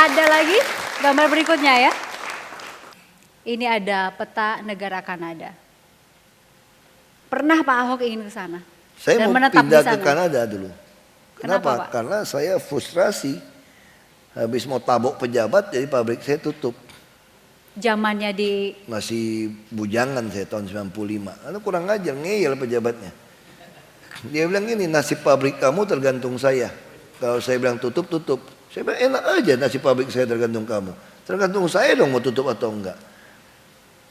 Ada lagi gambar berikutnya ya. Ini ada peta negara Kanada. Pernah Pak Ahok ingin ke sana? Saya Dan mau menetap pindah di sana? ke Kanada dulu. Kenapa, Pak? Karena saya frustrasi. Habis mau tabok pejabat, jadi pabrik saya tutup. Zamannya di... Masih bujangan saya tahun 95. Lalu kurang ajar, ngeyel pejabatnya. Dia bilang gini, nasib pabrik kamu tergantung saya. Kalau saya bilang tutup, tutup. Saya bilang enak aja nasib pabrik saya tergantung kamu. Tergantung saya dong mau tutup atau enggak.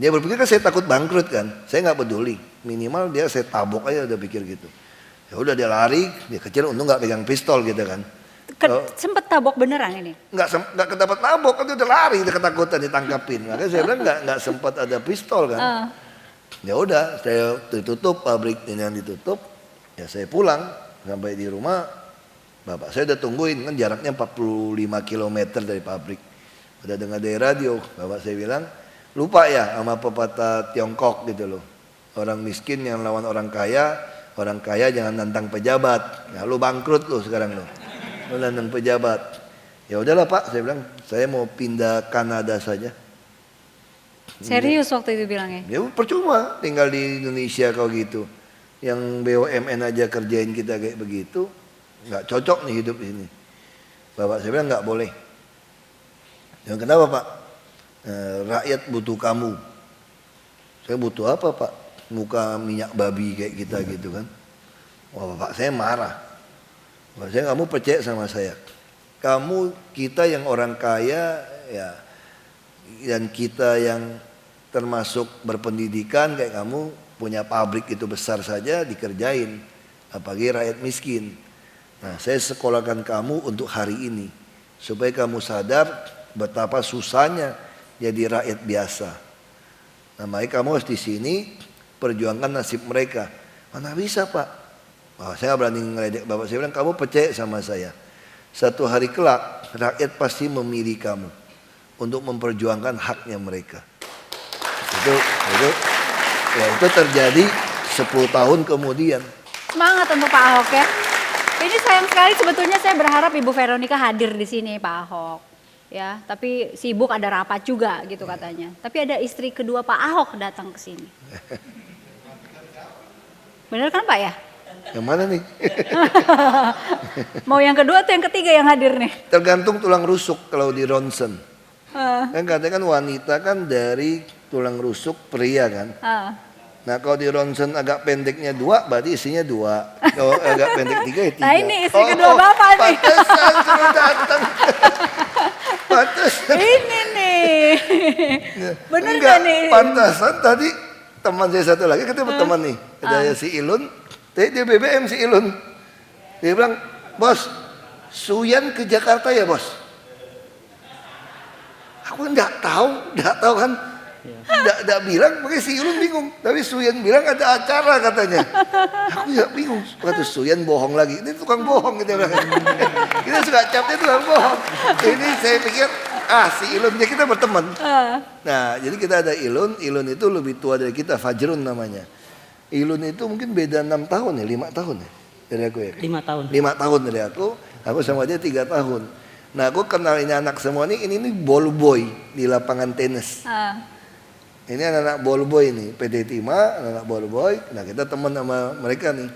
Dia berpikir kan saya takut bangkrut kan. Saya nggak peduli. Minimal dia saya tabok aja udah pikir gitu. Ya udah dia lari, dia kecil untung nggak pegang pistol gitu kan. Sempet tabok beneran ini? Nggak kedapat tabok, kan dia udah lari, dia ketakutan ditangkapin. Makanya saya bilang nggak sempat ada pistol kan. Ya udah, saya ditutup pabrik ini yang ditutup. Ya saya pulang sampai di rumah. Bapak saya udah tungguin kan jaraknya 45 km dari pabrik. Udah dengar dari radio, bapak saya bilang lupa ya sama pepatah Tiongkok gitu loh. Orang miskin yang lawan orang kaya jangan nantang pejabat. Ya lu bangkrut lu sekarang lu. Lu nantang pejabat. Ya udahlah Pak, saya bilang saya mau pindah Kanada saja. Serius waktu itu bilangnya? Ya percuma tinggal di Indonesia kalau gitu. Yang BUMN aja kerjain kita kayak begitu, nggak cocok nih hidup ini. Bapak saya bilang nggak boleh. Ya kenapa Pak? Rakyat butuh kamu. Saya butuh apa Pak? Muka minyak babi kayak kita gitu kan. Wah Bapak saya marah. Bapak saya kamu percaya sama saya. Kamu kita yang orang kaya ya, dan kita yang termasuk berpendidikan kayak kamu punya pabrik itu besar saja dikerjain. Apalagi rakyat miskin. Nah saya sekolahkan kamu untuk hari ini. Supaya kamu sadar betapa susahnya jadi rakyat biasa. Nah, makanya kamu harus di sini perjuangkan nasib mereka. Mana bisa Pak? Saya berani ngeledek bapak. Saya bilang kamu percaya sama saya. Satu hari kelak rakyat pasti memilih kamu untuk memperjuangkan haknya mereka. Itu terjadi 10 tahun kemudian. Semangat untuk Pak Ahok ya. Ini sayang sekali sebetulnya saya berharap Ibu Veronica hadir di sini Pak Ahok. Ya, tapi sibuk ada rapat juga gitu katanya. Tapi ada istri kedua Pak Ahok datang ke sini. Bener kan Pak ya? Yang mana nih? Mau yang kedua atau yang ketiga yang hadir nih? Tergantung tulang rusuk kalau di ronsen. Kan katanya kan wanita kan dari tulang rusuk pria kan. Nah kalau di ronsen agak pendeknya 2 berarti isinya 2. Kalau agak pendek 3 ya 3. Nah ini istri kedua Bapak nih. Pantesan suruh datang. Pantesan. Ini nih. Bener Enggak, gak nih? pantesan tadi teman saya satu lagi ketemu teman nih. Ada si Ilun. Dia BBM si Ilun. Dia bilang, bos, Suyan ke Jakarta ya bos? Aku enggak tahu kan. Enggak bilang, makanya si Ilun bingung. Tapi Suyan bilang ada acara katanya. Aku ya bingung. Kata Suyan bohong lagi. Ini tukang bohong kita bilang. Kita suka capnya tukang bohong. Ini saya pikir, si Ilun kita berteman. Nah, jadi kita ada Ilun. Ilun itu lebih tua dari kita, Fajrun namanya. Ilun itu mungkin beda 6 tahun ya, 5 tahun ya dari aku ya. 5 tahun. 5 tahun dari aku sama dia 3 tahun. Nah, aku kenal ini anak semua ini ball boy di lapangan tenis. Ini anak-anak ball boy nih, PT Timah, anak ball boy. Nah, kita teman sama mereka nih.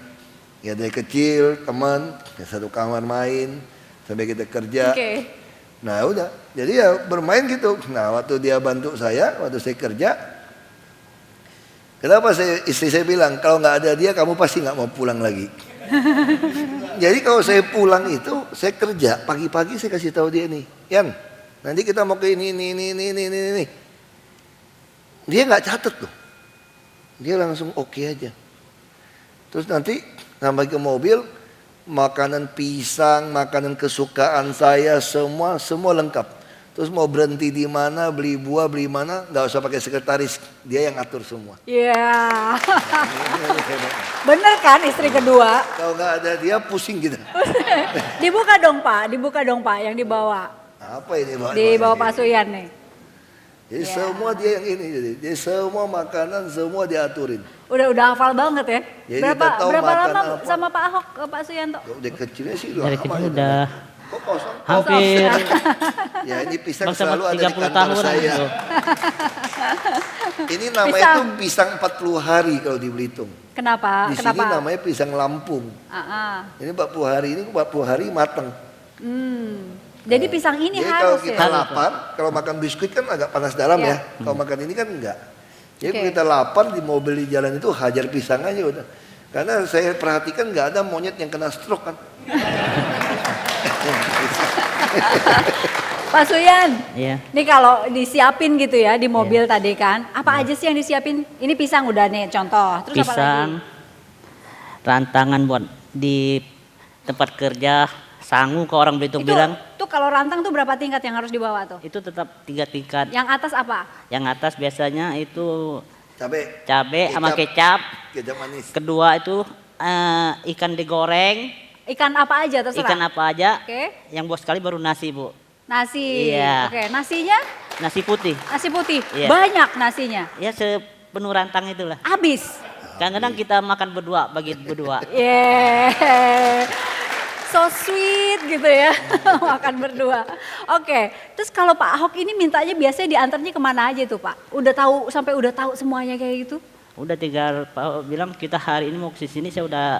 Ya dari kecil teman, ya satu kamar main sampai kita kerja. Nah, udah. Jadi ya bermain gitu. Nah, waktu dia bantu saya, waktu saya kerja, kenapa istri saya bilang kalau nggak ada dia kamu pasti nggak mau pulang lagi. Jadi kalau saya pulang itu saya kerja pagi-pagi saya kasih tahu dia nih, Yan, nanti kita mau ke ini. Dia nggak catat loh, dia langsung oke aja. Terus nanti sampai ke mobil makanan pisang, makanan kesukaan saya semua lengkap. Terus mau berhenti di mana, beli buah, beli mana, nggak usah pakai sekretaris, dia yang atur semua. Iya. Bener kan istri kedua? Kalau nggak ada dia pusing kita. Dibuka dong Pak yang dibawa. Apa ini Pak? Dibawa Pak Suyan nih. Jadi semua dia yang ini, jadi semua makanan semua diaturin. Udah hafal banget ya. Jadi kita tahu Berapa makan lama apa. sama Pak Ahok, Pak Suyanto? Dari kecilnya sih Dari kecil udah Kok kosong? Hampir Ya ini pisang bangsa selalu ada di 30 kantor tahun saya. gitu. Ini namanya Pisang. tuh pisang 40 hari kalau di Belitung. Kenapa? Di sini Kenapa? namanya pisang Lampung. Ini 40 hari ini 40 hari mateng. Jadi pisang ini Jadi kalau harus kita ya. lapar, kalau makan biskuit kan agak panas dalam Ya. ya. Kalau makan ini kan enggak. Jadi Oke. kalau kita lapar di mobil di jalan itu hajar pisang aja udah. Karena saya perhatikan nggak ada monyet yang kena stroke kan. Pak Suyan, Iya. nih kalau disiapin gitu ya di mobil tadi kan, apa aja sih yang disiapin? Ini pisang udah nih contoh, terus apa lagi? Pisang, rantangan buat di tempat kerja, sangu ke orang Belitung Itu bilang. tuh kalau rantang tuh berapa tingkat yang harus dibawa tuh? Itu tetap 3 tingkat. Yang atas apa? Yang atas biasanya itu Cabe, cabai sama kecap. kecap manis. Kedua itu ikan digoreng, Ikan apa aja terserah? ikan apa aja. Oke, Yang buat sekali baru nasi, Bu. nasi. Iya. Oke, nasinya Nasi putih. nasi putih. Iya. Banyak nasinya. Ya sepenuh rantang itulah. Habis. Kadang-kadang kita makan berdua, bagi berdua. Yeah. So sweet gitu ya, makan berdua. Oke, terus kalau Pak Ahok ini mintanya biasanya diantarnya kemana aja tuh Pak? Udah tahu semuanya kayak gitu? Udah tinggal Pak Ahok bilang kita hari ini mau ke sini, saya udah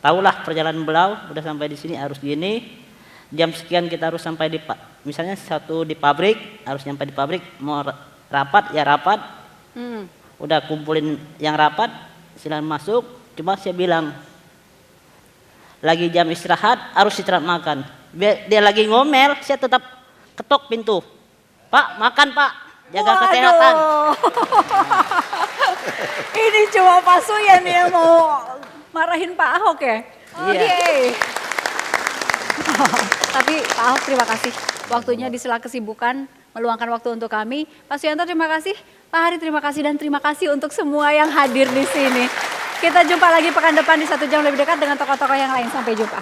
tahulah perjalanan beliau, udah sampai di sini harus gini. Jam sekian kita harus sampai di misalnya satu di pabrik, harus sampai di pabrik, mau rapat ya rapat. Udah kumpulin yang rapat, silakan masuk. Cuma saya bilang lagi jam istirahat harus istirahat makan. Dia lagi ngomel, saya tetap ketok pintu. Pak, makan Pak, jaga kesehatan. Ini cuma Pak Suyan yang mau marahin Pak Ahok ya? Iya. Oke. Tapi Pak Ahok terima kasih waktunya di sela kesibukan meluangkan waktu untuk kami. Pak Suyanto terima kasih, Pak Hari terima kasih, dan terima kasih untuk semua yang hadir di sini. Kita jumpa lagi pekan depan di 1 jam lebih dekat dengan tokoh-tokoh yang lain. Sampai jumpa.